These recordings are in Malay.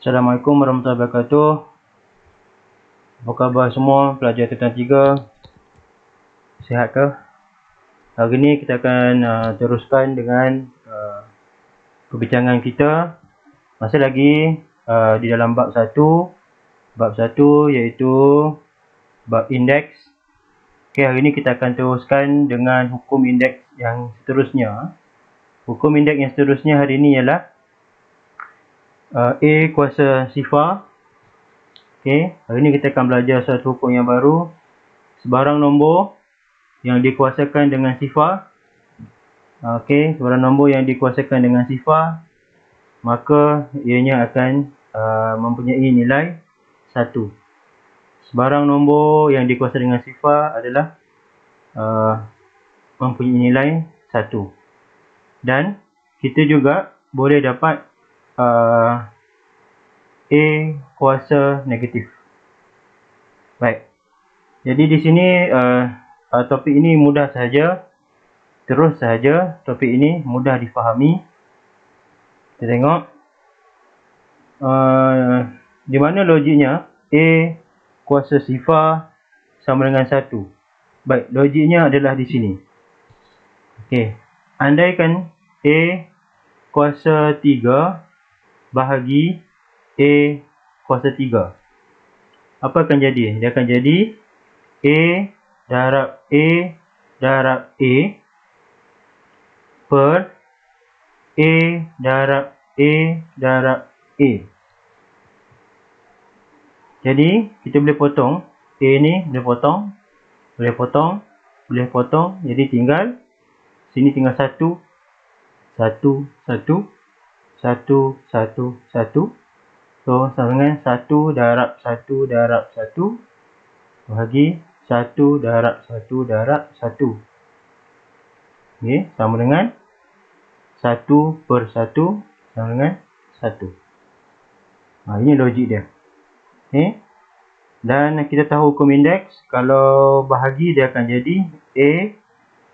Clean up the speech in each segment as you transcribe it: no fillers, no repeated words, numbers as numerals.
Assalamualaikum warahmatullahi wabarakatuh. Apa khabar semua pelajar tingkatan 3? Sihat ke? Hari ni kita akan teruskan dengan perbincangan kita. Masih lagi di dalam bab 1. Bab 1 iaitu bab indeks. Okey, hari ni kita akan teruskan dengan hukum indeks yang seterusnya. Hukum indeks yang seterusnya hari ni ialah A kuasa sifar. Okey, hari ni kita akan belajar satu hukum yang baru. Sebarang nombor yang dikuasakan dengan sifar. Okey, sebarang nombor yang dikuasakan dengan sifar, maka ianya akan mempunyai nilai 1. Sebarang nombor yang dikuasai dengan sifar adalah mempunyai nilai 1. Dan kita juga boleh dapat A kuasa negatif. Baik. Jadi di sini topik ini mudah sahaja. Terus sahaja, topik ini mudah difahami. Kita tengok di mana logiknya A kuasa sifar sama dengan 1. Baik, logiknya adalah di sini. Okey, andaikan A kuasa 3 bahagi A kuasa 3. Apa akan jadi? Dia akan jadi A darab A darab A per A darab A darab A. Jadi kita boleh potong A ni, boleh potong, boleh potong, boleh potong. Jadi tinggal sini tinggal 1 1 1 1 1 1. So sama dengan 1 darab 1 darab 1 bahagi 1 darab 1 darab 1. Okey, sama dengan 1 per 1 sama dengan 1. Ini logik dia. Okey. Dan kita tahu hukum indeks, kalau bahagi dia akan jadi A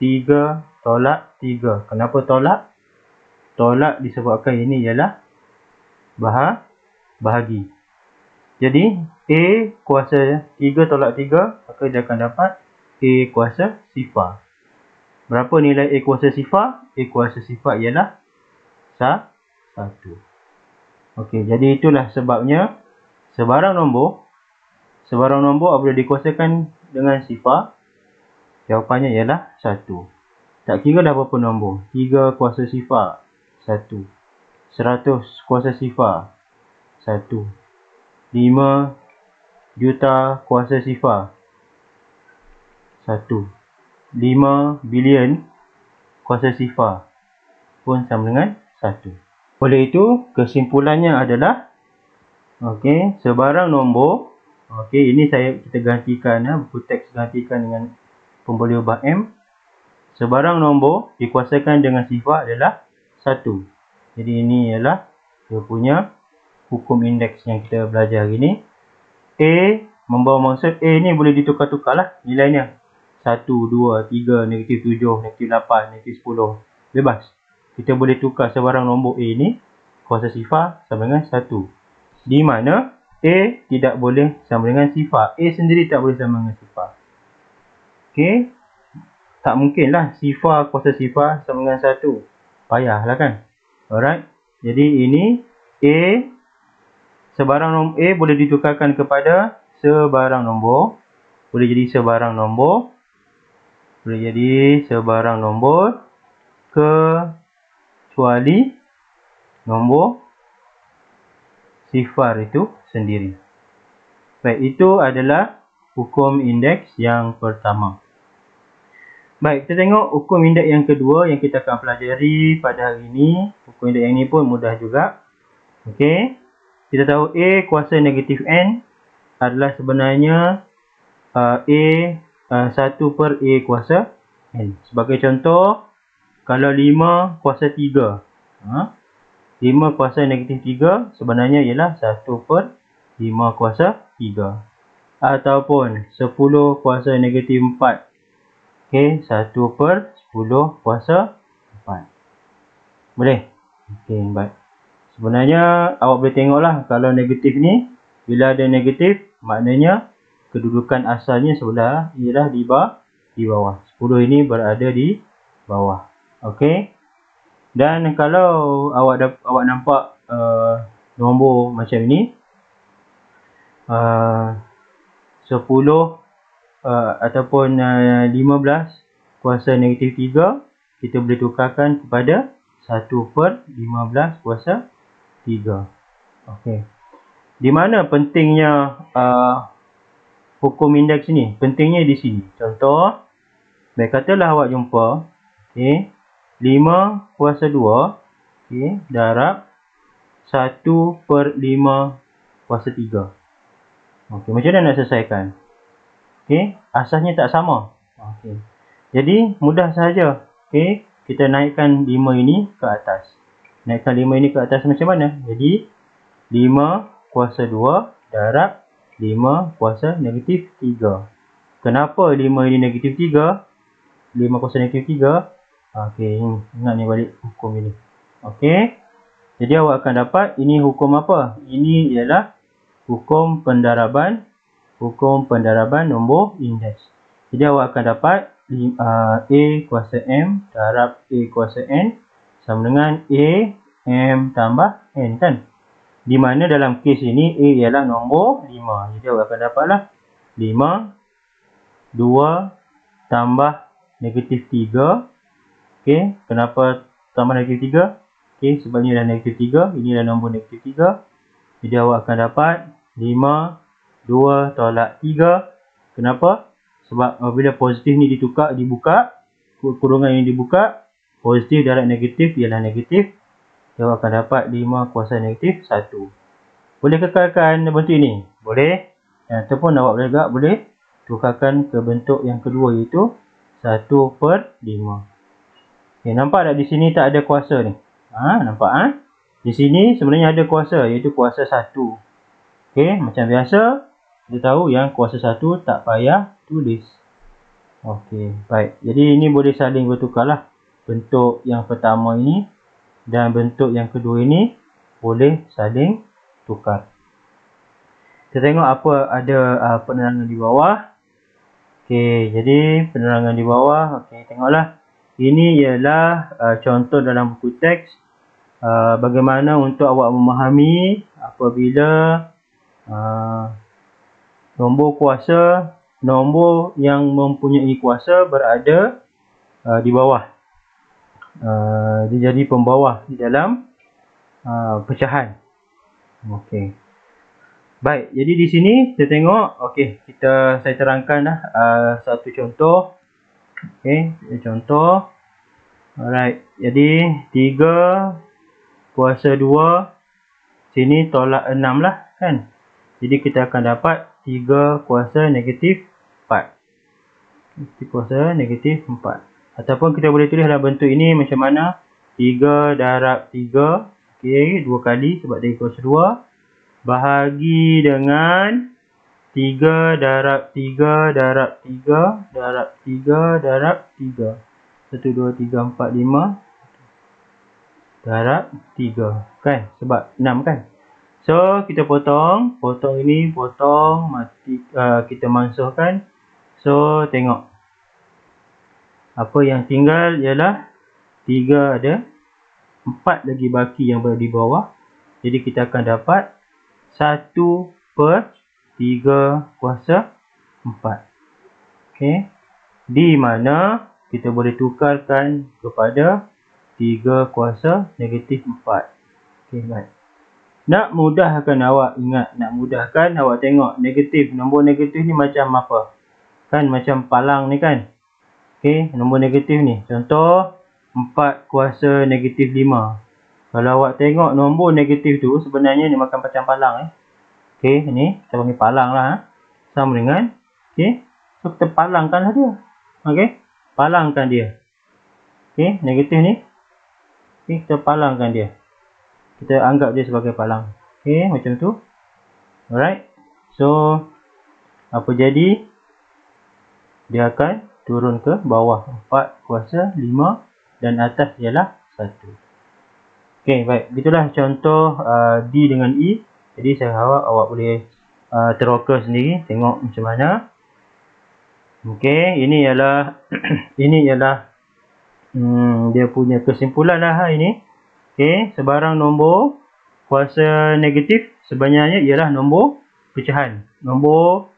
3 tolak 3. Kenapa tolak? Tolak disebabkan ini ialah bahagi. Jadi A kuasa 3 tolak 3, maka dia akan dapat A kuasa sifar. Berapa nilai A kuasa sifar? A kuasa sifar ialah 1. Okey, jadi itulah sebabnya sebarang nombor apabila dikuasakan dengan sifar, jawapannya ialah 1. Tak kira dah berapa nombor. 3 kuasa sifar 1. 100 kuasa sifar 1. 5 juta kuasa sifar 1. 5 bilion kuasa sifar pun sama dengan 1. Oleh itu, kesimpulannya adalah okey, sebarang nombor, okey, ini kita gantikan buku teks gantikan dengan pemboleh ubah M. Sebarang nombor dikuasakan dengan sifar adalah 1. Jadi ini ialah dia punya hukum indeks yang kita belajar hari ni. A membawa maksud A ni boleh ditukar-tukar lah nilainya. 1, 2, 3, negatif 7, negatif 8, negatif 10. Bebas. Kita boleh tukar sebarang nombor A ni kuasa sifar sama dengan 1. Di mana A tidak boleh sama dengan sifar. A sendiri tak boleh sama dengan sifar. Okey. Tak mungkin lah sifar kuasa sifar sama dengan 1. Payahlah kan. Alright. Jadi ini A, sebarang nombor A boleh ditukarkan kepada sebarang nombor. Boleh jadi sebarang nombor. Boleh jadi sebarang nombor kecuali nombor sifar itu sendiri. Baik, itu adalah hukum indeks yang pertama. Baik, kita tengok hukum indeks yang kedua yang kita akan pelajari pada hari ini. Hukum indeks yang ini pun mudah juga. Okey. Kita tahu A kuasa negatif N adalah sebenarnya A 1 per A kuasa N. Sebagai contoh, kalau 5 kuasa 3. 5 kuasa negatif 3 sebenarnya ialah 1 per 5 kuasa 3. Ataupun 10 kuasa negatif 4. Okey, 1 per 10 kuasa 4. Boleh? Okey, baik. Sebenarnya awak boleh tengoklah kalau negatif ni, bila ada negatif maknanya kedudukan asalnya sebelah ialah di bawah. 10 ini berada di bawah. Okey. Dan kalau awak nampak nombor macam ni, 10 ataupun 15 kuasa negatif 3, kita boleh tukarkan kepada 1/15 kuasa 3. Okey. Di mana pentingnya hukum indeks ni? Pentingnya di sini. Contoh, baik katalah awak jumpa, okey, 5 kuasa 2, okey, darab 1/5 kuasa 3. Okey, macam mana nak selesaikan? Okey, asasnya tak sama. Okey. Jadi mudah sahaja. Okey, kita naikkan 5 ini ke atas. Naikkan 5 ini ke atas macam mana? Jadi 5 kuasa 2 darab 5 kuasa negatif 3. Kenapa 5 ini negatif 3? 5 kuasa negatif 3. Okey, ingat ni balik hukum ini. Okey. Jadi awak akan dapat ini hukum apa? Ini ialah hukum pendaraban nombor indeks. Jadi awak akan dapat A kuasa M darab A kuasa N sama dengan A M tambah N, kan? Di mana dalam kes ini A ialah nombor 5. Jadi awak akan dapatlah 5, 2 tambah negatif 3. Okey, kenapa tambah negatif 3? Okey, sebabnya adalah negatif 3. Inilah nombor negatif 3. Jadi awak akan dapat 5, 2 tolak 3. Kenapa? Sebab apabila positif ni dibuka, kurungan ini dibuka, positif darab negatif ialah negatif. Awak akan dapat 5 kuasa negatif 1. Boleh kekalkan bentuk ini? Boleh. Ataupun awak boleh tukarkan ke bentuk yang kedua, iaitu 1/5. Okay, nampak tak di sini tak ada kuasa ni? Nampak? Di sini sebenarnya ada kuasa, iaitu kuasa 1. Okey, macam biasa kita tahu yang kuasa 1 tak payah tulis. Okey, baik. Jadi ini boleh saling bertukarlah. Bentuk yang pertama ini dan bentuk yang kedua ini boleh saling tukar. Kita tengok apa ada penerangan di bawah. Okey, jadi penerangan di bawah. Okey, tengoklah. Ini ialah contoh dalam buku teks bagaimana untuk awak memahami apabila nombor yang mempunyai kuasa berada di bawah. Dia jadi pembawah di dalam pecahan. Okey. Baik, jadi di sini kita tengok, okey, saya terangkan dah satu contoh. Okey, contoh. Alright, jadi 3 kuasa 2 sini tolak 6 lah, kan? Jadi kita akan dapat 3 kuasa negatif 4. 3 kuasa negatif 4. Ataupun kita boleh tulis dalam bentuk ini macam mana? 3 darab 3. Okey, 2 kali sebab 3 kuasa 2. Bahagi dengan 3 darab 3 darab 3 darab 3 darab 3. 1, 2, 3, 4, 5 darab 3. Kan? Sebab 6, kan? So, kita potong ini, mati, kita mansuhkan. So, tengok. Apa yang tinggal ialah 3 ada, 4 lagi baki yang berada di bawah. Jadi, kita akan dapat 1/3 kuasa 4. Okey. Di mana kita boleh tukarkan kepada 3 kuasa negatif 4. Okey, baik. Nak mudahkan awak ingat, nak mudahkan awak tengok negatif, nombor negatif ni macam apa? Kan macam palang ni, kan? Okey, nombor negatif ni. Contoh 4 kuasa negatif 5. Kalau awak tengok nombor negatif tu sebenarnya dia makan macam palang. Okey, ni kita panggil palang lah. Sama dengan, okey, so kita palangkan lah dia. Okey, palangkan dia. Okey, negatif ni. Okey, kita palangkan dia. Kita anggap dia sebagai palang. Okey, macam tu. Alright. So, apa jadi? Dia akan turun ke bawah. 4 kuasa 5 dan atas ialah 1. Okey, baik. Itulah contoh D dengan E. Jadi saya harap awak boleh teroka sendiri, tengok macam mana. Okey, ini ialah ini ialah dia punya kesimpulan lah ini. Okey, sebarang nombor kuasa negatif sebenarnya ialah nombor pecahan. Nombor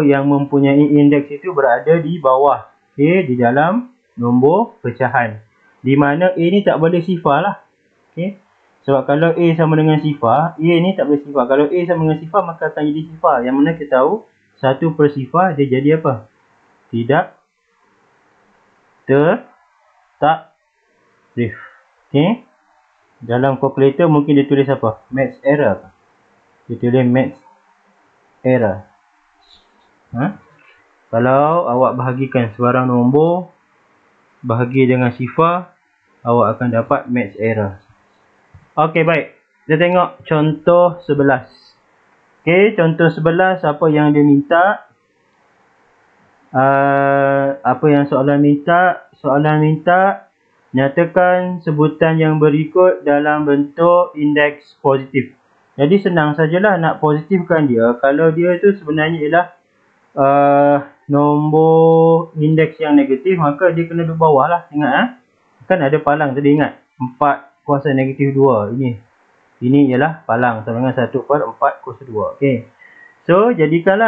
yang mempunyai indeks itu berada di bawah. Okey, di dalam nombor pecahan. Di mana A ni tak boleh sifar lah. Okey. Sebab kalau A sama dengan sifar, A ni tak boleh sifar. Kalau A sama dengan sifar, maka akan jadi sifar. Yang mana kita tahu 1 per sifar dia jadi apa? Tidak takrif. Okey. Dalam kalkulator mungkin dia tulis apa? Maths error. Dia tulis maths error. Kalau awak bahagikan sebarang nombor bahagi dengan sifar, awak akan dapat maths error. Okey, baik. Kita tengok contoh 11. Okey, contoh 11 apa yang dia minta? Apa yang soalan minta? Soalan minta nyatakan sebutan yang berikut dalam bentuk indeks positif. Jadi senang sajalah nak positifkan dia. Kalau dia tu sebenarnya ialah nombor indeks yang negatif, maka dia kena duduk bawah lah. Ingat kan ada palang tadi, ingat 4 kuasa negatif 2 ini ialah palang sama dengan 1 per 4 kuasa 2. Okey, so jadikan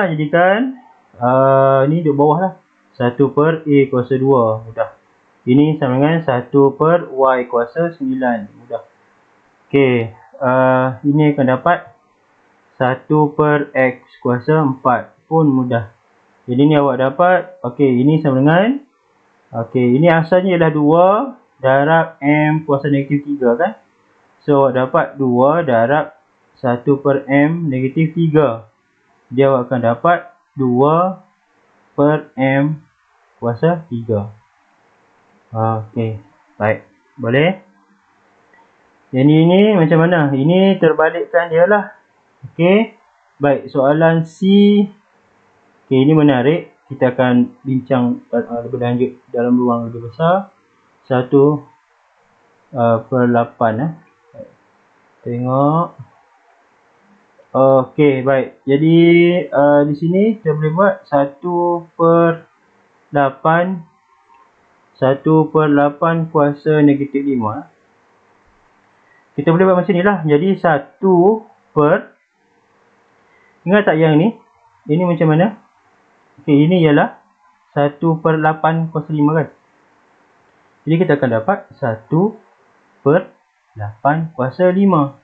ni duduk bawah lah, 1 per A kuasa 2 mudah. Ini sama dengan 1 per Y kuasa 9 mudah. Okey, ini akan dapat 1 per X kuasa 4 pun mudah. Jadi ni awak dapat, okey, ini sama dengan, okey, ini asalnya ialah 2 darab M kuasa negatif 3 kan. So awak dapat 2 darab 1 per M negatif 3. Dia awak akan dapat 2 per M kuasa 3. Okey, baik, boleh. Jadi ini macam mana? Ini terbalikkan dia lah. Okey, baik, soalan C. Okey, ini menarik. Kita akan bincang lebih lanjut dalam ruang lebih besar. 1 per 8 Tengok. Okey, baik. Jadi di sini kita boleh buat 1 per 8 kuasa negatif 5. Kita boleh buat macam ni lah. Jadi 1 per, ingat tak yang ni? Ini macam mana? Okey, ini ialah 1 per 8 kuasa 5 kan. Jadi kita akan dapat 1 per 8 kuasa 5.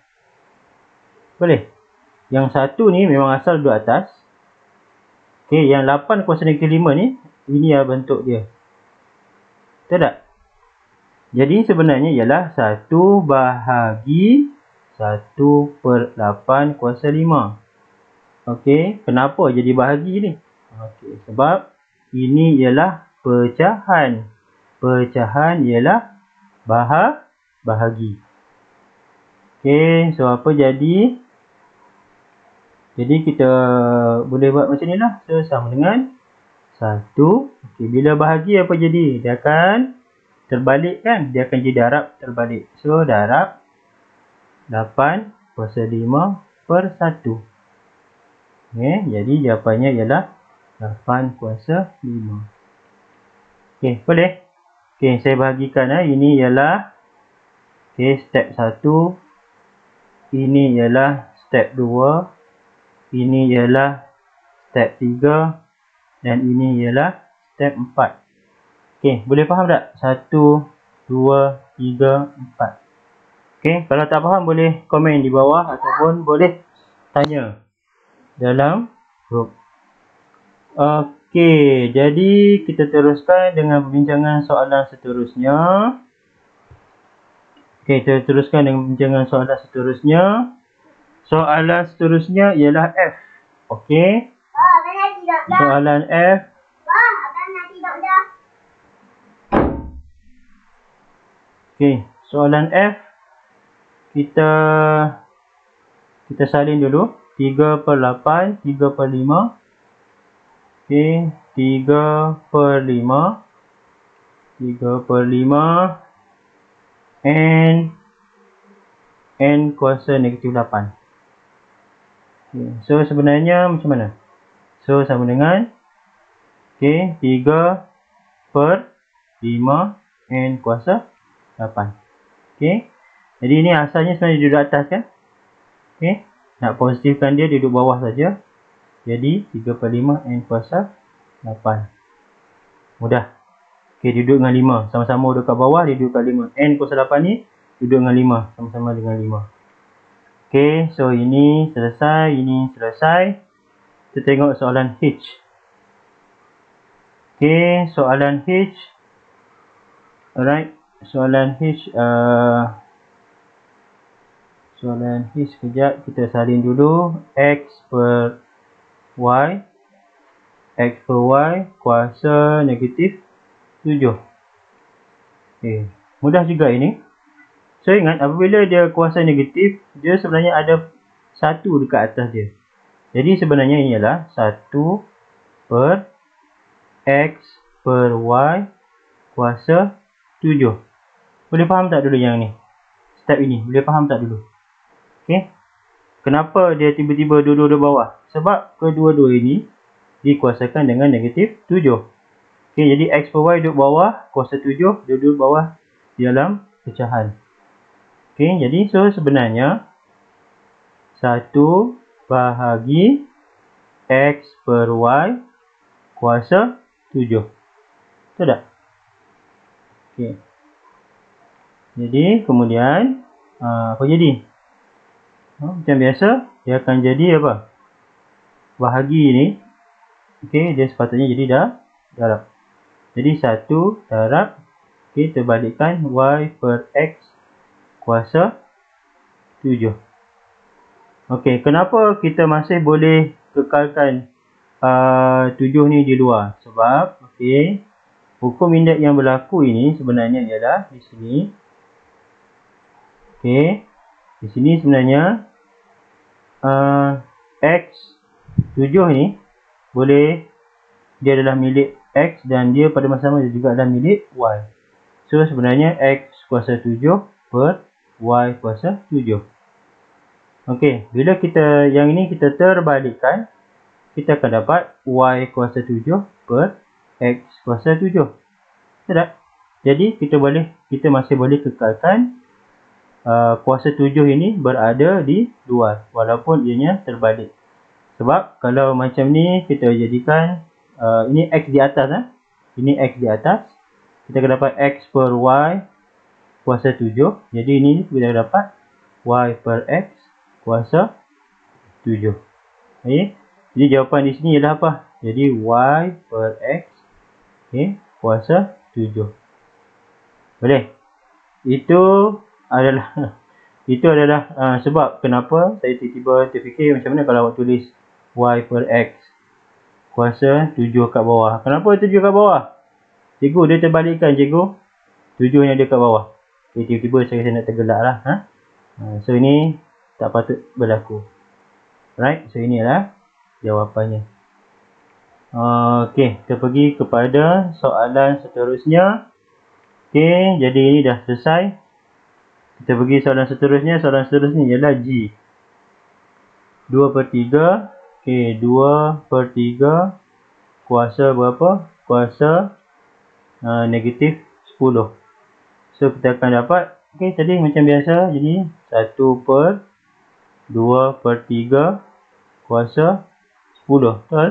Boleh? Yang 1 ni memang asal duduk atas. Okey, yang 8 kuasa negatif 5 ni, ini adalah bentuk dia. Betul tak? Jadi sebenarnya ialah 1 bahagi 1 per 8 kuasa 5. Okey, kenapa jadi bahagi ni? Okey, sebab ini ialah pecahan. Pecahan ialah bahagi. Okey, so apa jadi? Jadi kita boleh buat macam ni lah. So sama dengan 1. Okey, bila bahagi apa jadi? Dia akan terbalik kan? Dia akan jadi darab terbalik. So darab 8 kuasa 5 per 1. Okey, jadi jawapannya ialah 8 kuasa 5. Okey, boleh? Okey, saya bahagikan ini ialah step 1. Ini ialah step 2. Ini ialah step 3. Dan ini ialah step 4. Okey, boleh faham tak? 1, 2, 3, 4. Okey, kalau tak faham boleh komen di bawah ataupun boleh tanya dalam grup. Okey, jadi kita teruskan dengan perbincangan soalan seterusnya. Okey, kita teruskan dengan perbincangan soalan seterusnya. Soalan seterusnya ialah F. Okey. Soalan F. Okey, soalan F. Kita salin dulu. 3 per 8, 3 per 5. Okey, 3 per 5. 3 per 5. N kuasa negatif 8. Okay. So sebenarnya macam mana? So sama dengan 3 per 5 N kuasa 8. Okay. Jadi ini asalnya sebenarnya duduk atas kan? Okay. Nak positifkan dia duduk bawah saja. Jadi 3 per 5 N kuasa 8. Mudah. Okay, duduk dengan 5. Sama-sama duduk kat bawah, dia duduk kat 5. N kuasa 8 ni duduk dengan 5. Sama-sama dengan 5. Okay, so ini selesai. Ini selesai. Kita tengok soalan H. Okay, soalan H. Alright. Soalan H. Soalan H sekejap. Kita salin dulu. X per Y. X per Y kuasa negatif 7. Okay. Mudah juga ini. So ingat, apabila dia kuasa negatif, dia sebenarnya ada 1 dekat atas dia. Jadi sebenarnya ini adalah 1 per X per Y kuasa 7. Boleh faham tak dulu yang ni? Step ini. Boleh faham tak dulu? Okay. Kenapa dia tiba-tiba duduk di bawah? Sebab kedua-dua ini dikuasakan dengan negatif 7. Okay, jadi X per Y duduk bawah, kuasa 7, dia duduk bawah di dalam pecahan. Okay, jadi so sebenarnya 1 bahagi X per Y kuasa 7. Betul tak? Okay. Jadi kemudian apa jadi? Macam biasa, dia akan jadi apa? Bahagi ni. Okay, dia sepatutnya jadi darab. Jadi 1 darab, okay, terbalikkan Y per X kuasa 7. Okay, kenapa kita masih boleh kekalkan 7 ni di luar? Sebab, okay, hukum indeks yang berlaku ini sebenarnya ialah di sini. Okay, di sini sebenarnya X 7 ni boleh, dia adalah milik X dan dia pada masa sama juga adalah milik Y. So sebenarnya X kuasa 7 per Y kuasa 7. Okey, bila kita yang ini kita terbalikkan, kita akan dapat Y kuasa 7 per X kuasa 7. Betul tak? Jadi kita masih boleh kekalkan kuasa 7 ini berada di luar walaupun ianya terbalik. Sebab kalau macam ni kita jadikan ini X di atas, ini X di atas, kita akan dapat X per Y kuasa 7. Jadi ini kita dapat Y per X kuasa 7. Okay. Jadi jawapan di sini ialah apa? Jadi Y per X, okay, kuasa 7. Boleh? Itu adalah sebab kenapa saya tiba-tiba terfikir macam mana kalau awak tulis Y per X kuasa 7 kat bawah. Kenapa 7 kat bawah? Cikgu, dia terbalikkan cikgu. 7 yang ada kat bawah. Okay, tiba-tiba saya rasa nak tergelak lah. So ini tak patut berlaku. Right, so ini adalah jawapannya. Okay, kita pergi kepada soalan seterusnya. Okay, jadi ini dah selesai. Kita pergi soalan seterusnya. Soalan seterusnya ialah G. 2 per 3. Okay, 2 per 3 kuasa berapa? Kuasa negatif 10. So kita akan dapat, okay, tadi macam biasa. Jadi 1 per 2 per 3 kuasa 10. Betul?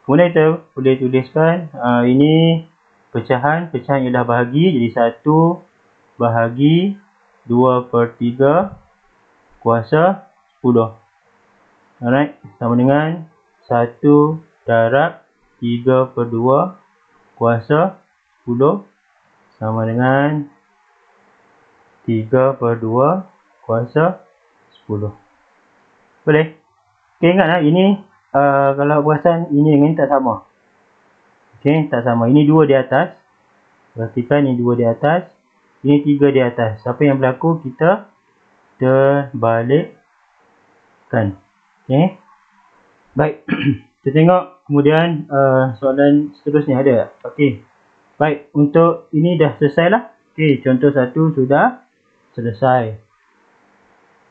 Kemudian kita boleh tuliskan ini pecahan. Pecahan ialah bahagi. Jadi 1 bahagi 2 per 3 kuasa 10. Alright, sama dengan 1 darab 3 per 2 kuasa 10 sama dengan 3 per 2 kuasa 10. Boleh? Okay, ingat ini kalau perasan ini dengan ini tak sama. Okay, tak sama. Ini 2 di atas. Perhatikan ini 2 di atas. Ini 3 di atas. Apa yang berlaku? Kita terbalikkan. Okay. Baik. Kita tengok kemudian soalan seterusnya ada. Okay. Baik. Untuk ini dah selesai lah. Okay. Contoh 1 sudah. selesai.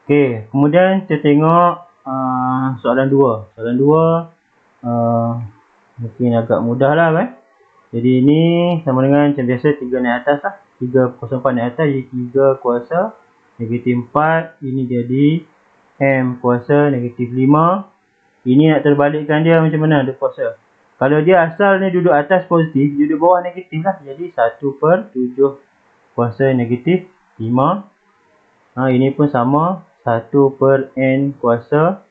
Okey, kemudian kita tengok soalan 2. Soalan 2 mungkin agak mudah lah kan. Jadi ini sama dengan macam biasa 3 naik atas lah. 3 kuasa 4 naik atas jadi 3 kuasa negatif 4. Ini jadi M kuasa negatif 5. Ini nak terbalikkan dia macam mana ada kuasa. Kalau dia asalnya duduk atas positif, duduk bawah negatif lah. Jadi 1/7 kuasa negatif 5. Ini pun sama. 1/n kuasa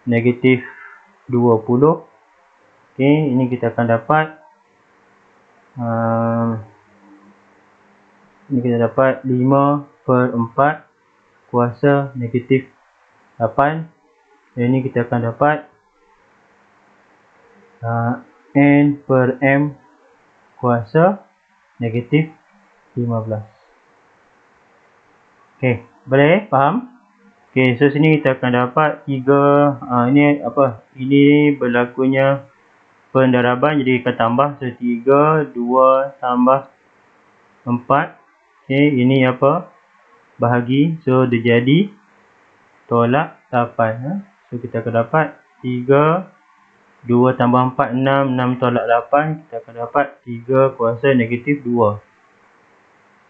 negatif 20. Okey, ini kita akan dapat ini kita dapat 5/4 kuasa negatif 8. Dan ini kita akan dapat n/m kuasa negatif 15. Okey, boleh faham? Okey, so sini kita akan dapat 3 ini apa? Ini berlakunya pendaraban, jadi kita tambah. So 3, 2 tambah 4. Okey, ini apa? Bahagi. So dia jadi tolak 8. So kita akan dapat 3, 2 tambah 4, 6. 6 tolak 8. Kita akan dapat 3 kuasa negatif 2.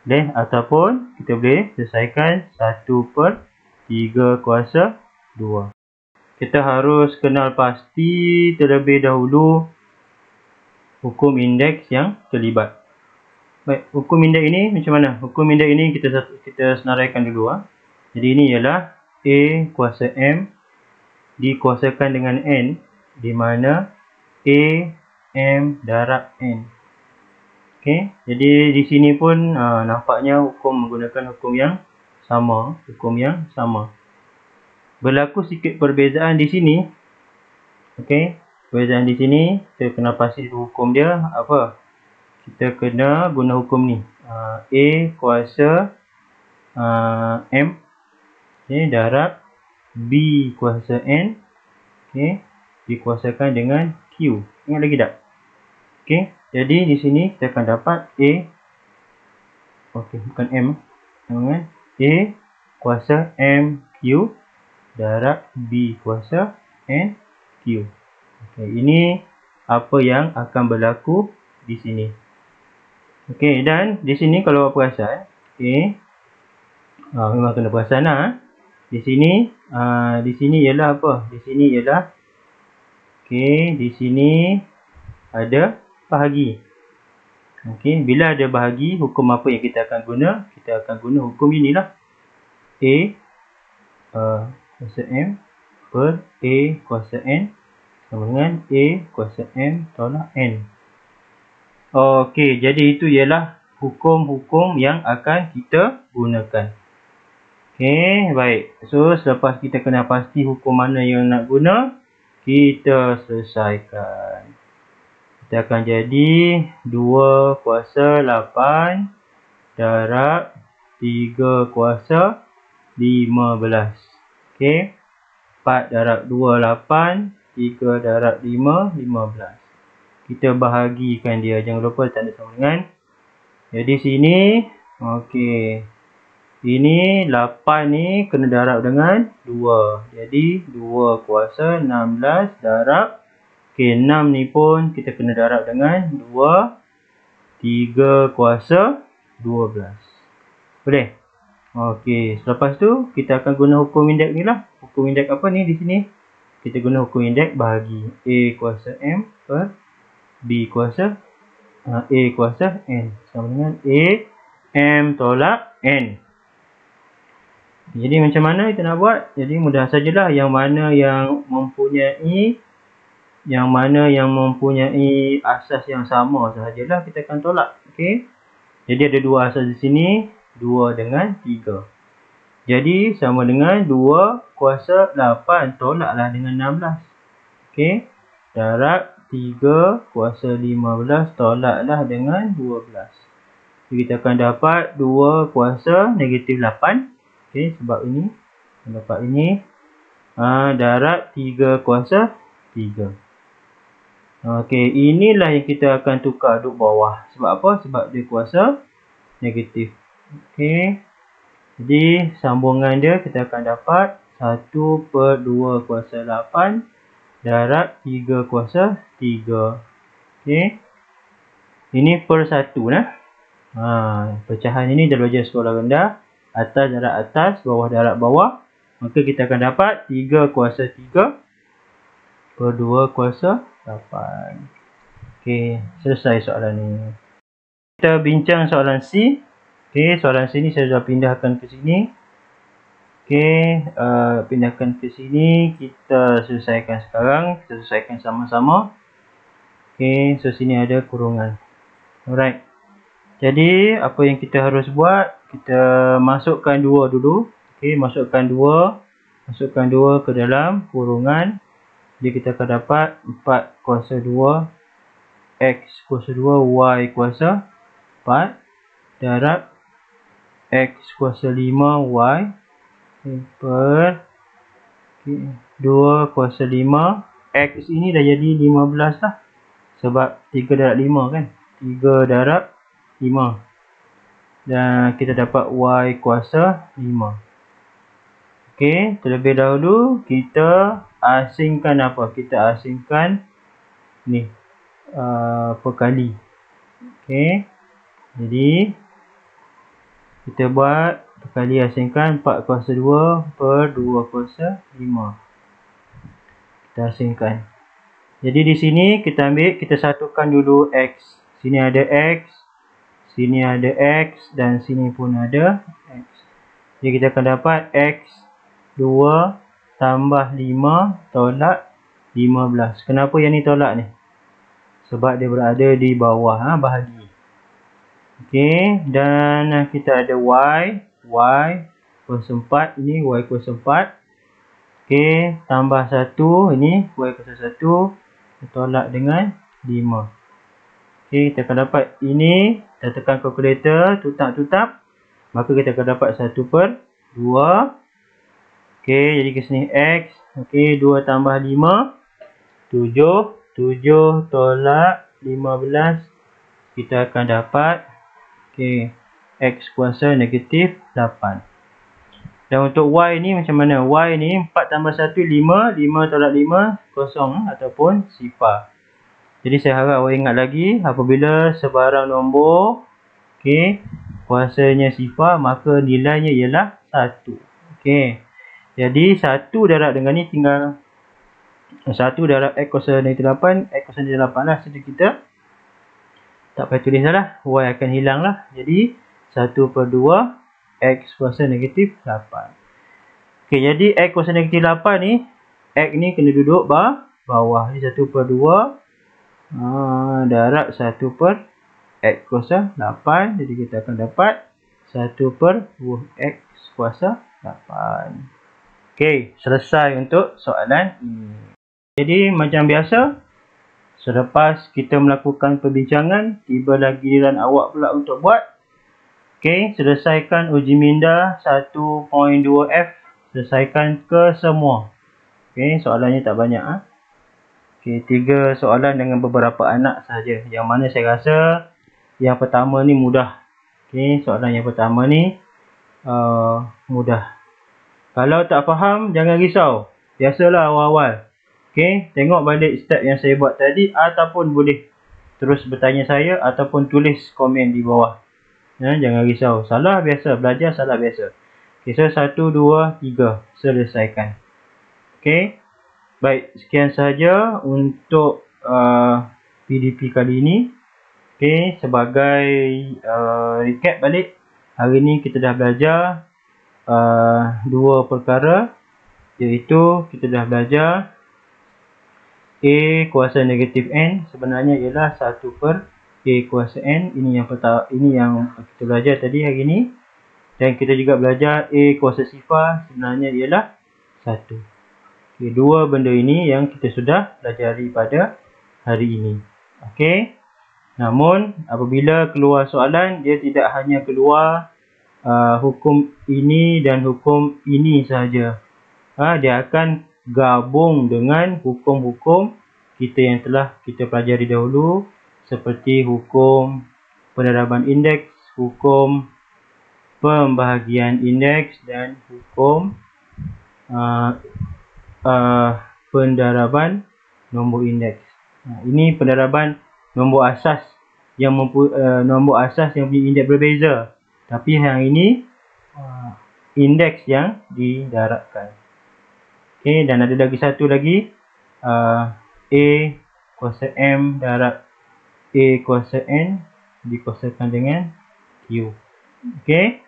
Boleh? Ataupun kita boleh selesaikan 1/3 kuasa 2. Kita harus kenal pasti terlebih dahulu hukum indeks yang terlibat. Baik, hukum indeks ini macam mana? Hukum indeks ini kita senaraikan dulu. Jadi ini ialah A kuasa M dikuasakan dengan N, di mana A M darab N. Okey, jadi di sini pun nampaknya hukum menggunakan hukum yang sama. Berlaku sikit perbezaan di sini. Okey, perbezaan di sini kita kena pasti hukum dia apa? Kita kena guna hukum ni. A kuasa M, okey, darab B kuasa N, okey, dikuasakan dengan Q. Ingat lagi tak? Okey, jadi di sini kita akan dapat A, okey, bukan M, dengan A kuasa M Q darab B kuasa N Q. Okey, ini apa yang akan berlaku di sini. Okey, dan di sini kalau perasan, okey, memang kena perasan lah. Di sini ialah apa? Di sini ialah, okey, di sini ada bahagi. Okey, bila ada bahagi, hukum apa yang kita akan guna? Kita akan guna hukum inilah. A kuasa M per A kuasa N sama dengan A kuasa M tolak N. Okey, jadi itu ialah hukum-hukum yang akan kita gunakan. Okey, baik. So, selepas kita kena pasti hukum mana yang nak guna, kita selesaikan. Kita akan jadi 2 kuasa 8 darab 3 kuasa 15. Okey. 4 darab 2, 8. 3 darab 5, 15. Kita bahagikan dia. Jangan lupa tanda sama dengan. Jadi sini, okey. Ini 8 ni kena darab dengan 2. Jadi 2 kuasa 16 darab. Okey, 6 ni pun kita kena darab dengan 2. 3 kuasa 12. Boleh? Okey, selepas tu kita akan guna hukum indeks ni lah. Hukum indeks apa ni di sini? Kita guna hukum indeks bahagi. A kuasa M per B kuasa A kuasa N sama dengan A M tolak N. Jadi macam mana kita nak buat? Jadi mudah sajalah. Yang mana yang mempunyai asas yang sama sahajalah kita akan tolak. Okey. Jadi ada 2 asas di sini, 2 dengan 3. Jadi sama dengan 2 kuasa 8 tolaklah dengan 16. Okey. Darab 3 kuasa 15 tolaklah dengan 12. Jadi kita akan dapat 2 kuasa negatif 8. Okey, sebab ini dapat ini. Darab 3 kuasa 3. Okey, inilah yang kita akan tukar duduk bawah. Sebab apa? Sebab dia kuasa negatif. Okey. Jadi sambungan dia kita akan dapat 1/2 kuasa 8 darab 3 kuasa 3. Okey. Ini per 1 nah. Pecahan ini dah belajar sekolah rendah. Atas darab atas, bawah darab bawah. Maka kita akan dapat 3 kuasa 3 per 2 kuasa 8. Okey, selesai soalan ni. Kita bincang soalan C. Okey, soalan C ni saya dah pindahkan ke sini. Okey, pindahkan ke sini. Kita selesaikan sekarang. Kita selesaikan sama-sama. Okey, so sini ada kurungan. Alright. Jadi, apa yang kita harus buat? Kita masukkan 2 dulu. Okey, masukkan 2 ke dalam kurungan. Jadi, kita akan dapat 4 kuasa 2 X kuasa 2 Y kuasa 4 darab X kuasa 5 Y per 2 kuasa 5. X ini dah jadi 15 lah. Sebab 3 darab 5 kan. 3 darab 5. Dan kita dapat Y kuasa 5. Okey, terlebih dahulu kita asingkan apa? Kita asingkan ni. Perkali. Okey. Jadi kita buat perkali asingkan 4 kuasa 2 per 2 kuasa 5. Kita asingkan. Jadi di sini kita ambil, kita satukan dulu X. Sini ada X. Sini ada X. Dan sini pun ada X. Jadi kita akan dapat X 2 tambah 5 tolak 15. Kenapa yang ni tolak ni? Sebab dia berada di bawah bahagi. Okey, dan kita ada Y. Y kuasa 4. Ini Y kuasa 4. Okey, tambah 1. Ini Y kuasa 1. Tolak dengan 5. Okey, kita akan dapat ini. Kita tekan kalkulator. Tutap-tutap. Maka kita akan dapat 1/2. Okey, jadi ke sini X. Okey, 2 tambah 5. 7. 7 tolak 15. Kita akan dapat X kuasa negatif 8. Dan untuk Y ni macam mana? Y ni 4 tambah 1 5. 5 tolak 5 kosong ataupun sifar. Jadi saya harap awak ingat lagi, apabila sebarang nombor kuasanya sifar, maka nilainya ialah 1. Jadi 1 darab dengan ni tinggal 1 darab X kuasa negatif 8. X kuasa negatif 8 lah. Jadi kita tak payah tulis lah. Y akan hilang lah. Jadi 1/2 X kuasa negatif 8. Okey, jadi X kuasa negatif 8 ni, X ni kena duduk bawah. Ni 1/2 darab 1/X kuasa 8. Jadi kita akan dapat 1/2 X kuasa 8. Okey, selesai untuk soalan ini. Jadi macam biasa, selepas kita melakukan perbincangan, tibalah giliran awak pula untuk buat. Okey, selesaikan uji minda 1.2F. Selesaikan ke semua. Okey, soalannya tak banyak. Okey, 3 soalan dengan beberapa anak sahaja. Yang mana saya rasa yang pertama ni mudah. Okey, soalan yang pertama ni mudah. Kalau tak faham, jangan risau. Biasalah awal-awal. Okey, tengok balik step yang saya buat tadi, ataupun boleh terus bertanya saya ataupun tulis komen di bawah. Jangan risau. Salah biasa, belajar salah biasa. Okey, so 1 2 3 selesaikan. Okey. Baik, sekian sahaja untuk PDP kali ini. Okey, sebagai recap balik, hari ni kita dah belajar 2 perkara, iaitu kita dah belajar A kuasa negatif N sebenarnya ialah 1/A kuasa N. Ini yang kita belajar tadi hari ini. Dan kita juga belajar A kuasa sifar sebenarnya ialah 1. Okey, 2 benda ini yang kita sudah pelajari pada hari ini. Okey. Namun apabila keluar soalan, dia tidak hanya keluar hukum ini dan hukum ini sahaja. Dia akan gabung dengan hukum-hukum kita yang telah kita pelajari dahulu, seperti hukum peneraban indeks, hukum pembahagian indeks, dan hukum pendaraban nombor indeks. Ini pendaraban nombor asas yang nombor asas yang punya indeks berbeza. Tapi yang ini indeks yang didarabkan. Okey, dan ada lagi satu lagi, A kuasa M darab A kuasa N dikuasakan dengan Q. Okey.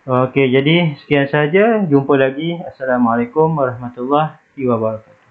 Okey, jadi sekian saja. Jumpa lagi. Assalamualaikum warahmatullahi wabarakatuh.